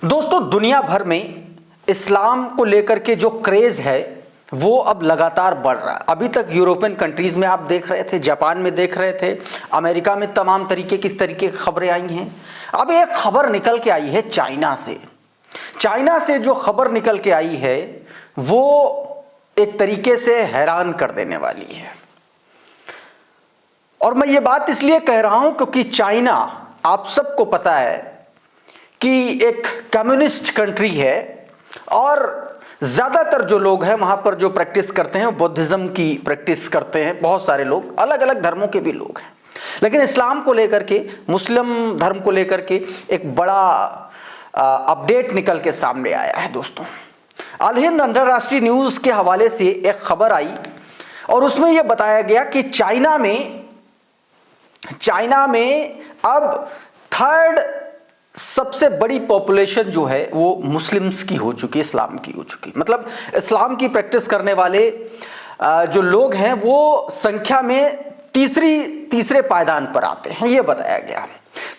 दोस्तों, दुनिया भर में इस्लाम को लेकर के जो क्रेज है वो अब लगातार बढ़ रहा है। अभी तक यूरोपियन कंट्रीज में आप देख रहे थे, जापान में देख रहे थे, अमेरिका में तमाम तरीके किस तरीके की खबरें आई हैं। अब एक खबर निकल के आई है चाइना से। चाइना से जो खबर निकल के आई है वो एक तरीके से हैरान कर देने वाली है। और मैं ये बात इसलिए कह रहा हूं क्योंकि चाइना, आप सबको पता है कि एक कम्युनिस्ट कंट्री है और ज्यादातर जो लोग हैं वहां पर जो प्रैक्टिस करते हैं बुद्धिज्म की प्रैक्टिस करते हैं। बहुत सारे लोग, अलग अलग धर्मों के भी लोग हैं, लेकिन इस्लाम को लेकर के, मुस्लिम धर्म को लेकर के एक बड़ा अपडेट निकल के सामने आया है। दोस्तों, अल हिंद अंतरराष्ट्रीय न्यूज के हवाले से एक खबर आई और उसमें यह बताया गया कि चाइना में अब थर्ड सबसे बड़ी पॉपुलेशन जो है वो मुस्लिम्स की हो चुकी है, इस्लाम की हो चुकी। मतलब इस्लाम की प्रैक्टिस करने वाले जो लोग हैं वो संख्या में तीसरे पायदान पर आते हैं, ये बताया गया।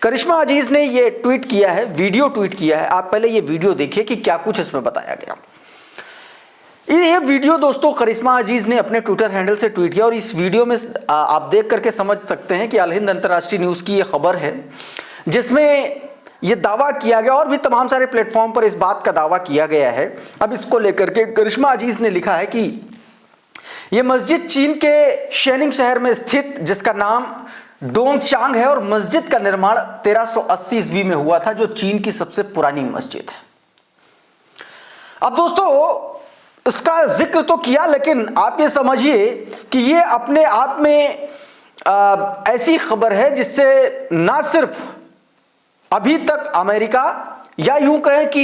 करिश्मा अजीज ने ये ट्वीट किया है, वीडियो ट्वीट किया है। आप पहले ये वीडियो देखिए कि क्या कुछ इसमें बताया गया। ये वीडियो दोस्तों करिश्मा अजीज ने अपने ट्विटर हैंडल से ट्वीट किया और इस वीडियो में आप देख करके समझ सकते हैं कि अल हिंद अंतरराष्ट्रीय न्यूज की ये खबर है जिसमें यह दावा किया गया और भी तमाम सारे प्लेटफॉर्म पर इस बात का दावा किया गया है। अब इसको लेकर के करिश्मा अजीज ने लिखा है कि यह मस्जिद चीन के शेनिंग शहर में स्थित, जिसका नाम डोंगचांग है, और मस्जिद का निर्माण 1380 ईस्वी में हुआ था, जो चीन की सबसे पुरानी मस्जिद है। अब दोस्तों, इसका जिक्र तो किया, लेकिन आप ये समझिए कि ये अपने आप में ऐसी खबर है जिससे ना सिर्फ अभी तक अमेरिका या यूं कहें कि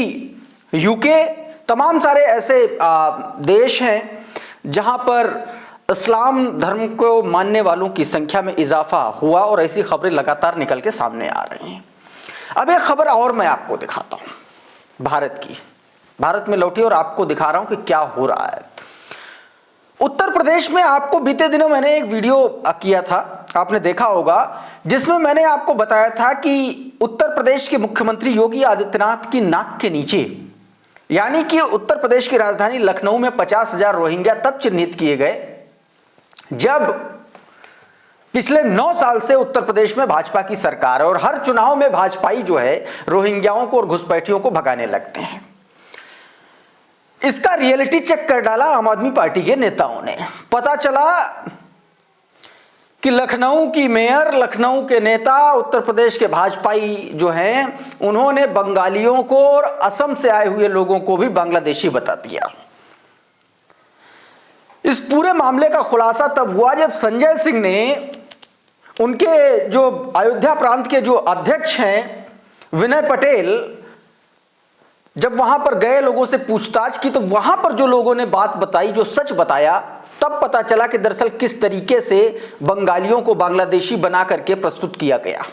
यूके, तमाम सारे ऐसे देश हैं जहां पर इस्लाम धर्म को मानने वालों की संख्या में इजाफा हुआ और ऐसी खबरें लगातार निकल के सामने आ रही हैं। अब एक खबर और मैं आपको दिखाता हूं भारत की। भारत में लौटी और आपको दिखा रहा हूं कि क्या हो रहा है। उत्तर प्रदेश में आपको बीते दिनों मैंने एक वीडियो किया था, आपने देखा होगा, जिसमें मैंने आपको बताया था कि उत्तर प्रदेश के मुख्यमंत्री योगी आदित्यनाथ की नाक के नीचे, यानी कि उत्तर प्रदेश की राजधानी लखनऊ में 50,000 रोहिंग्या तब चिन्हित किए गए जब पिछले 9 साल से उत्तर प्रदेश में भाजपा की सरकार है और हर चुनाव में भाजपाई जो है रोहिंग्याओं को और घुसपैठियों को भगाने लगते हैं। इसका रियलिटी चेक कर डाला आम आदमी पार्टी के नेताओं ने। पता चला कि लखनऊ की मेयर, लखनऊ के नेता, उत्तर प्रदेश के भाजपाई जो हैं, उन्होंने बंगालियों को और असम से आए हुए लोगों को भी बांग्लादेशी बता दिया। इस पूरे मामले का खुलासा तब हुआ जब संजय सिंह ने उनके जो अयोध्या प्रांत के जो अध्यक्ष हैं विनय पटेल, जब वहां पर गए, लोगों से पूछताछ की, तो वहां पर जो लोगों ने बात बताई, जो सच बताया, तब पता चला कि दरअसल किस तरीके से बंगालियों को बांग्लादेशी बना करके प्रस्तुत किया गया।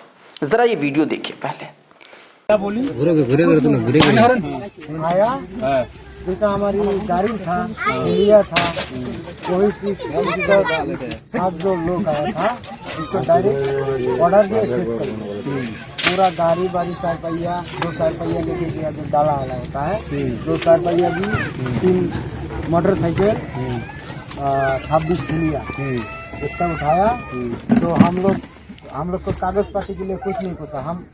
जरा ये वीडियो देखिए पहले। क्या बोली? आया जैसा हमारी गाड़ी था, लिया था, कोई चीज 7 लोग आया था, उसको डायरेक्ट ऑर्डर दिया पूरा गाड़ी बारी 4 पहिया, 2 4 पहिया लेके गया, जो डाला वाला होता है, 2 4 पहिया भी, 3 मोटरसाइकिल, 26 पुलिया इतना उठाया। तो हम लोग को कागज पाती के लिए कुछ नहीं पूछा, हम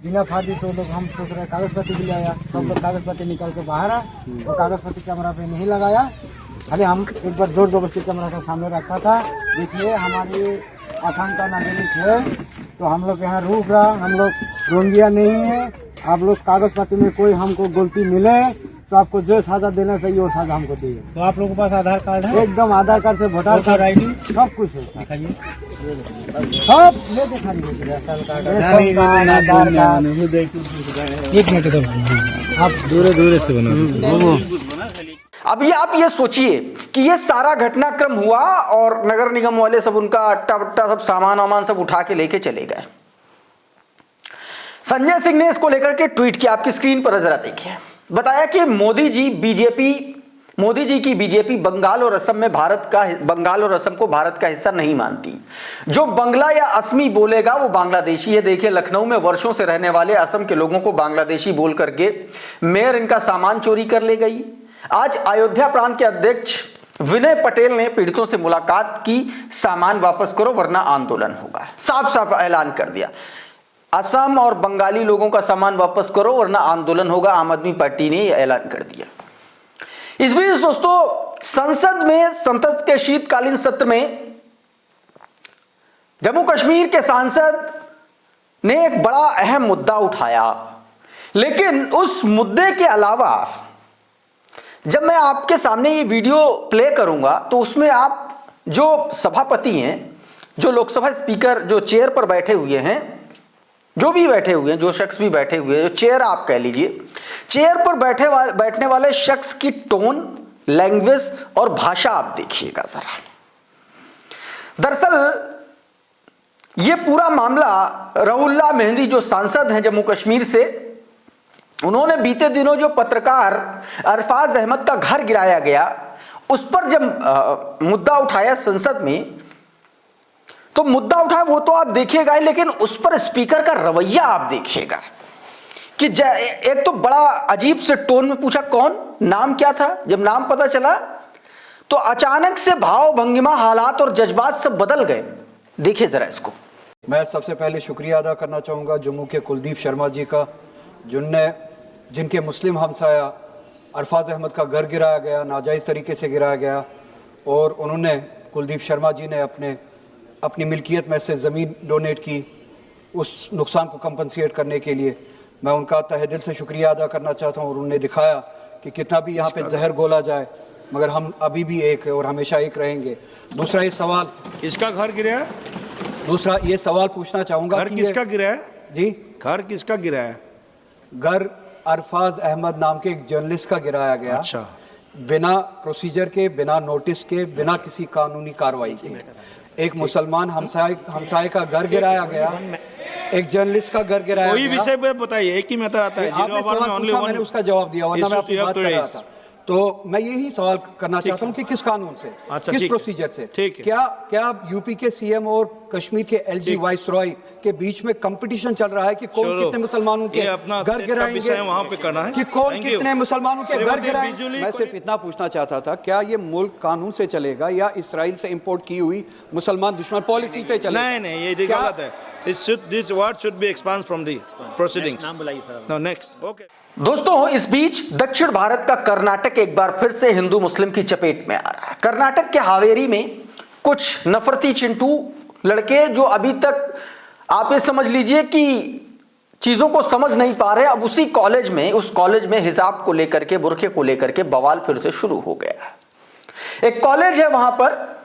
बिना फादी से लोग, हम सोच रहे कागज पत्ती के लिए आया, सब लोग कागज पत्ती निकाल के बाहर आ, वो कागज पत्ती कैमरा पे नहीं लगाया, खाली हम एक बार जोर जबरदस्ती कैमरा के सामने रखा था। देखिए हमारी आसाम का नागरिक है, तो हम लोग यहाँ रुक रहा, हम लोग रोहिंग्या नहीं है, आप लोग कागज पत्ती में कोई हमको गलती मिले तो आपको जो सजा देना चाहिए वो सजा हमको दिए। तो आप लोगों के पास आधार कार्ड है? एकदम आधार कार्ड से वोटर कार्ड, ID सब कुछ है। दिखाइए, सब ले दिखा दीजिए, आधार कार्ड। एक मिनट आप दूर से बना। अब ये आप ये सोचिए कि ये सारा घटनाक्रम हुआ और नगर निगम वाले सब उनका अट्टा बट्टा सब सामान वामान सब उठा के लेके चले गए। संजय सिंह ने इसको लेकर के ट्वीट किया, आपकी स्क्रीन पर जरा देखिए। बताया कि मोदी जी बीजेपी मोदी जी की बीजेपी बंगाल और असम को भारत का हिस्सा नहीं मानती। जो बंगला या असमी बोलेगा वो बांग्लादेशी है। देखिए, लखनऊ में वर्षों से रहने वाले असम के लोगों को बांग्लादेशी बोल करके मेयर इनका सामान चोरी कर ले गई। आज अयोध्या प्रांत के अध्यक्ष विनय पटेल ने पीड़ितों से मुलाकात की, सामान वापस करो वरना आंदोलन होगा। साफ साफ ऐलान कर दिया, असम और बंगाली लोगों का सामान वापस करो वरना आंदोलन होगा। आम आदमी पार्टी ने यह ऐलान कर दिया। इस बीच दोस्तों, संसद के शीतकालीन सत्र में जम्मू कश्मीर के सांसद ने एक बड़ा अहम मुद्दा उठाया, लेकिन उस मुद्दे के अलावा जब मैं आपके सामने ये वीडियो प्ले करूंगा तो उसमें आप जो सभापति हैं, जो लोकसभा स्पीकर, जो चेयर पर बैठे हुए हैं, जो भी बैठे हुए हैं, जो शख्स भी बैठे हुए हैं, जो चेयर आप कह लीजिए, चेयर पर बैठने वाले शख्स की टोन, लैंग्वेज और भाषा आप देखिएगा जरा। दरअसल ये पूरा मामला रऊल्ला मेहंदी जो सांसद हैं जम्मू कश्मीर से, उन्होंने बीते दिनों जो पत्रकार अरफाज अहमद का घर गिराया गया उस पर जब मुद्दा उठाया संसद में, तो मुद्दा उठाया वो तो आप देखिएगा, लेकिन उस पर स्पीकर का रवैया आप देखिएगा कि एक तो बड़ा अजीब से टोन में पूछा कौन, नाम क्या था। जब नाम पता चला तो अचानक से भाव भंगिमा, हालात और जज्बात सब बदल गए। देखिए जरा इसको। मैं सबसे पहले शुक्रिया अदा करना चाहूँगा जम्मू के कुलदीप शर्मा जी का, जिनके मुस्लिम हमसाया अरफाज अहमद का घर गिराया गया, नाजायज़ तरीके से गिराया गया, और उन्होंने, कुलदीप शर्मा जी ने अपनी मिल्कियत में से ज़मीन डोनेट की उस नुकसान को कंपनसेट करने के लिए। मैं उनका तहे दिल से शुक्रिया अदा करना चाहता हूँ, और उन्होंने दिखाया कि कितना भी यहाँ पे जहर घोला जाए मगर हम अभी भी एक है और हमेशा एक रहेंगे। दूसरा ये सवाल, किसका घर गिरा है? दूसरा ये सवाल पूछना चाहूँगा, घर किसका गिरा है जी? घर किसका गिरा है? घर अरफाज अहमद नाम के एक जर्नलिस्ट का गिराया गया। अच्छा। बिना प्रोसीजर के, बिना नोटिस के, बिना किसी कानूनी कार्रवाई के एक मुसलमान हमसाये का घर गिराया गया, एक जर्नलिस्ट का घर गिराया कोई गया। विषय पे बताइए, एक ही मैटर आता है। आपने सवाल पूछा, मैंने उसका जवाब दिया, वरना मैं आपकी बात कर रहा था। तो मैं यही सवाल करना चाहता हूँ कि किस कानून से, अच्छा, किस प्रोसीजर से, क्या यूपी के सीएम और कश्मीर के एलजी वाइसरॉय के बीच में कंपटीशन चल रहा है कि कौन कितने मुसलमानों के घर गिराएंगे, वहाँ पे करना है कि कौन कितने मुसलमानों के घर गिराएंगे? मैं सिर्फ इतना पूछना चाहता था, क्या ये मुल्क कानून से चलेगा या इसराइल से इंपोर्ट की हुई मुसलमान दुश्मन पॉलिसी से चलेगा? नहीं, ये गलत है। This word should be expunged from the proceedings. नाम बुलाइए सर। No, next. Okay. दोस्तों, इस बीच दक्षिण भारत का कर्नाटक एक बार फिर से हिंदू मुस्लिम की चपेट में आ रहा है। कर्नाटक के हावेरी में कुछ नफरती चिंटू लड़के, जो अभी तक आप ये समझ लीजिए कि चीजों को समझ नहीं पा रहे, अब उस कॉलेज में हिजाब को लेकर के, बुरखे को लेकर के बवाल फिर से शुरू हो गया। एक कॉलेज है, वहां पर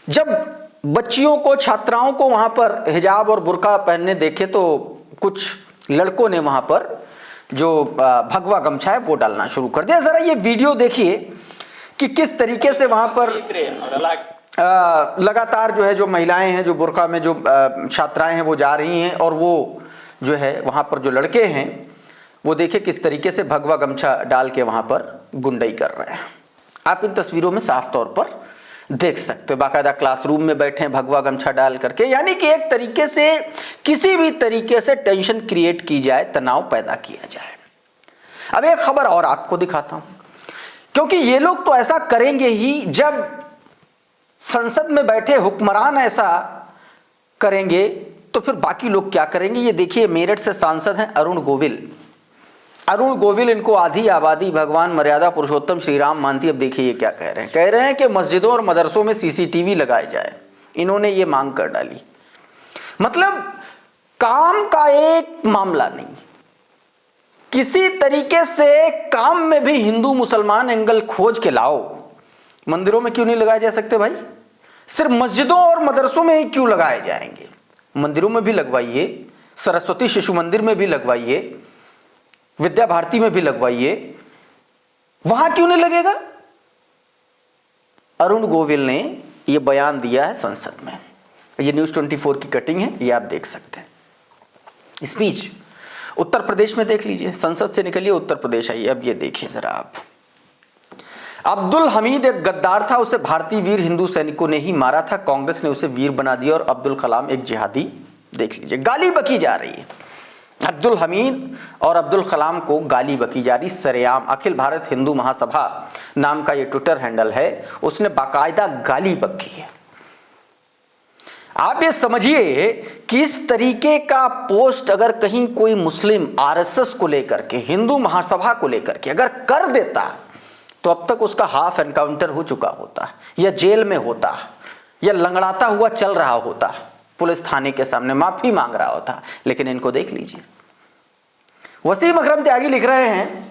जब बच्चियों को, छात्राओं को वहां पर हिजाब और बुरका पहनने देखे तो कुछ लड़कों ने वहां पर जो भगवा गमछा है वो डालना शुरू कर दिया। जरा ये वीडियो देखिए कि किस तरीके से वहां पर लगातार जो है, जो महिलाएं हैं, जो बुरका में जो छात्राएं हैं वो जा रही हैं, और वो जो है वहां पर जो लड़के हैं वो देखिए किस तरीके से भगवा गमछा डाल के वहां पर गुंडई कर रहे हैं। आप इन तस्वीरों में साफ तौर पर देख सकते हो, बाकायदा क्लासरूम में बैठे हैं भगवा गमछा डाल करके, यानी कि एक तरीके से, किसी भी तरीके से टेंशन क्रिएट की जाए, तनाव पैदा किया जाए। अब एक खबर और आपको दिखाता हूं, क्योंकि ये लोग तो ऐसा करेंगे ही, जब संसद में बैठे हुक्मरान ऐसा करेंगे तो फिर बाकी लोग क्या करेंगे। ये देखिए, मेरठ से सांसद हैं अरुण गोविल, इनको आधी आबादी भगवान मर्यादा पुरुषोत्तम श्री राम मानती। अब देखिए ये क्या कह रहे हैं कि मस्जिदों और मदरसों में सीसीटीवी लगाए जाए। इन्होंने ये मांग कर डाली। मतलब काम का एक मामला नहीं, किसी तरीके से काम में भी हिंदू मुसलमान एंगल खोज के लाओ। मंदिरों में क्यों नहीं लगाए जा सकते भाई? सिर्फ मस्जिदों और मदरसों में ही क्यों लगाए जाएंगे? मंदिरों में भी लगवाइए, सरस्वती शिशु मंदिर में भी लगवाइए, विद्या भारती में भी लगवाइए, वहां क्यों नहीं लगेगा? अरुण गोविल ने यह बयान दिया है संसद में। ये न्यूज़ 24 की कटिंग है, ये आप देख सकते हैं। इस बीच उत्तर प्रदेश में देख लीजिए, संसद से निकलिए उत्तर प्रदेश आइए। अब ये देखिए जरा आप, अब्दुल हमीद एक गद्दार था, उसे भारतीय वीर हिंदू सैनिकों ने ही मारा था, कांग्रेस ने उसे वीर बना दिया। और अब्दुल कलाम एक जिहादी। देख लीजिए, गाली बकी जा रही है। अब्दुल हमीद और अब्दुल कलाम को गाली बकी जा रही सरेआम। अखिल भारत हिंदू महासभा नाम का ये ट्विटर हैंडल है, उसने बाकायदा गाली बकी है। आप ये समझिए कि इस तरीके का पोस्ट अगर कहीं कोई मुस्लिम आरएसएस को लेकर के, हिंदू महासभा को लेकर के अगर कर देता तो अब तक उसका हाफ एनकाउंटर हो चुका होता, या जेल में होता, या लंगड़ाता हुआ चल रहा होता, पुलिस थाने के सामने माफी मांग रहा होता। लेकिन इनको देख लीजिए। वसीम अकरम त्यागी लिख रहे हैं,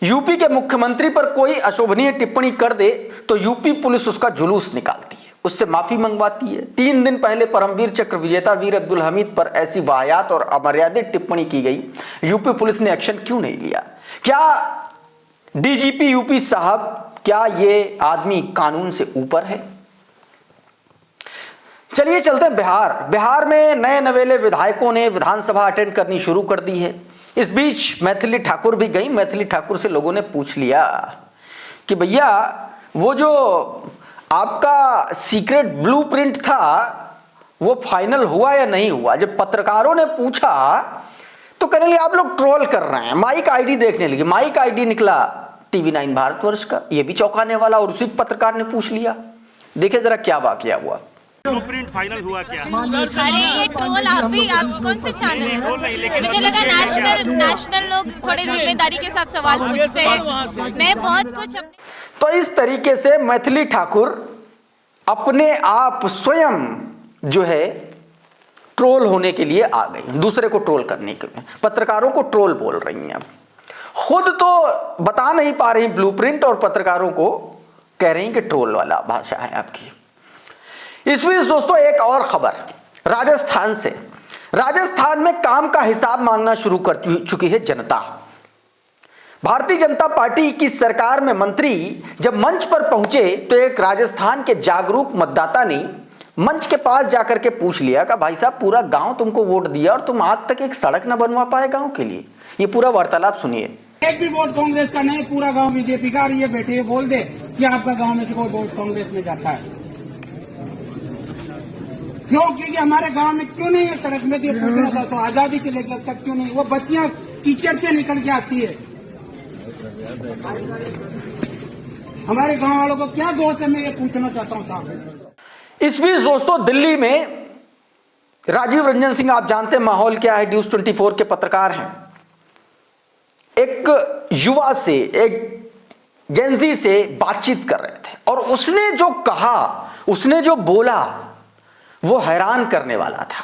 यूपी के मुख्यमंत्री पर कोई अशोभनीय टिप्पणी कर दे तो यूपी पुलिस उसका जुलूस निकालती है, उससे माफी मंगवाती है। 3 दिन पहले परमवीर चक्र विजेता वीर अब्दुल हमीद पर ऐसी वाहियात और अमर्यादित टिप्पणी की गई, यूपी पुलिस ने एक्शन क्यों नहीं लिया? क्या डीजीपी यूपी साहब, क्या ये आदमी कानून से ऊपर है? चलिए चलते हैं बिहार। बिहार में नए नवेले विधायकों ने विधानसभा अटेंड करनी शुरू कर दी है। इस बीच मैथिली ठाकुर भी गई। मैथिली ठाकुर से लोगों ने पूछ लिया कि भैया वो जो आपका सीक्रेट ब्लूप्रिंट था वो फाइनल हुआ या नहीं हुआ? जब पत्रकारों ने पूछा तो कहने लगे आप लोग ट्रोल कर रहे हैं। माइक आईडी देखने लगे, माइक आईडी निकला टीवी 9 भारतवर्ष का, ये भी चौंकाने वाला। और उसी पत्रकार ने पूछ लिया। देखिए जरा क्या वाकया हुआ। ब्लूप्रिंट फाइनल हुआ क्या? अरे ये ट्रोल आप कौन से चैनल है? मुझे लगा नेशनल लोग थोड़े जिम्मेदारी के साथ सवाल पूछते हैं। मैं बहुत कुछ तो इस तरीके से मैथिली ठाकुर अपने आप स्वयं जो है ट्रोल होने के लिए आ गई, दूसरे को ट्रोल करने के लिए। पत्रकारों को ट्रोल बोल रही हैं। अब खुद तो बता नहीं पा रही ब्लूप्रिंट और पत्रकारों को कह रही कि ट्रोल वाला भाषा है आपकी। इस बीच दोस्तों एक और खबर राजस्थान से। राजस्थान में काम का हिसाब मांगना शुरू कर चुकी है जनता। भारतीय जनता पार्टी की सरकार में मंत्री जब मंच पर पहुंचे तो एक राजस्थान के जागरूक मतदाता ने मंच के पास जाकर के पूछ लिया कि भाई साहब पूरा गांव तुमको वोट दिया और तुम आज तक एक सड़क न बनवा पाए गांव के लिए। ये पूरा वार्तालाप सुनिए। एक भी वोट कांग्रेस का नहीं, पूरा गांव बीजेपी का। ये बैठे बोल दे कि आपका गांव में से कोई वोट कांग्रेस में जाता है क्यों? क्योंकि हमारे गांव में क्यों नहीं है सड़क में? पूछना चाहता हूँ, आजादी से लेकर तक क्यों नहीं? वो बच्चियां कीचड़ से निकल के आती है। हमारे गांव वालों को क्या दोष है, मैं ये पूछना चाहता हूँ साहब। इस बीच दोस्तों दिल्ली में राजीव रंजन सिंह, आप जानते हैं माहौल क्या है, न्यूज 24 के पत्रकार हैं। एक युवा से, एक जेंजी से बातचीत कर रहे थे और उसने जो कहा, उसने जो बोला वो हैरान करने वाला था।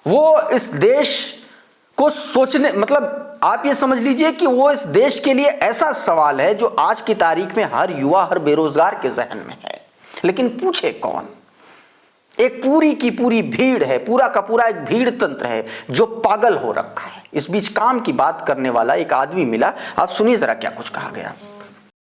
वो इस देश को सोचने, मतलब आप ये समझ लीजिए कि वो इस देश के लिए ऐसा सवाल है जो आज की तारीख में हर युवा, हर बेरोजगार के जहन में है। लेकिन पूछे कौन? एक पूरी की पूरी भीड़ है, पूरा का पूरा एक भीड़ तंत्र है जो पागल हो रखा है। इस बीच काम की बात करने वाला एक आदमी मिला। आप सुनिए जरा क्या कुछ कहा गया।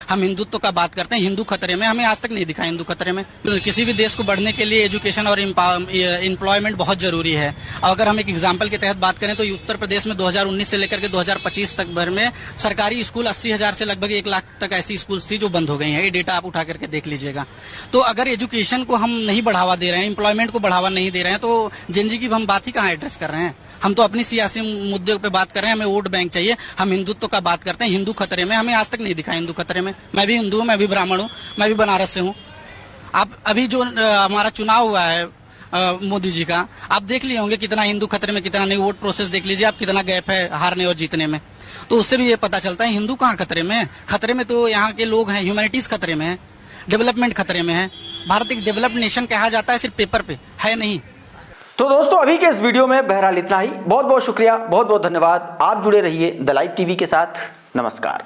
हम हिंदुत्व का बात करते हैं, हिंदू खतरे में, हमें आज तक नहीं दिखा हिंदू खतरे में। किसी भी देश को बढ़ने के लिए एजुकेशन और एम्प्लॉयमेंट बहुत जरूरी है। अगर हम एक एग्जांपल के तहत बात करें तो उत्तर प्रदेश में 2019 से लेकर के 2025 तक भर में सरकारी स्कूल 80,000 से लगभग 1 लाख तक ऐसी स्कूल्स थी जो बंद हो गई हैं। ये डेटा आप उठा करके देख लीजिएगा। तो अगर एजुकेशन को हम नहीं बढ़ावा दे रहे हैं, एम्प्लॉयमेंट को बढ़ावा नहीं दे रहे हैं, तो जेनजी की हम बात ही कहाँ एड्रेस कर रहे हैं? हम तो अपनी सियासी मुद्दे पे बात कर रहे हैं, हमें वोट बैंक चाहिए। हम हिंदुत्व का बात करते हैं, हिंदू खतरे में, हमें आज तक नहीं दिखा हिंदू खतरे में। मैं भी हिंदू हूँ, मैं भी ब्राह्मण हूँ, मैं भी बनारस से हूँ। आप अभी जो हमारा चुनाव हुआ है मोदी जी का, आप देख लिए होंगे कितना हिंदू खतरे में, कितना नहीं। वोट प्रोसेस देख लीजिए आप, कितना गैप है हारने और जीतने में। तो उससे भी ये पता चलता है हिंदू कहाँ खतरे में है। खतरे में तो यहाँ के लोग हैं, ह्यूमैनिटीज खतरे में है, डेवलपमेंट खतरे में है। भारत एक डेवलप्ड नेशन कहा जाता है, सिर्फ पेपर पे है नहीं। तो दोस्तों अभी के इस वीडियो में बहरहाल इतना ही। बहुत बहुत शुक्रिया, बहुत बहुत धन्यवाद। आप जुड़े रहिए द लाइव टीवी के साथ। नमस्कार।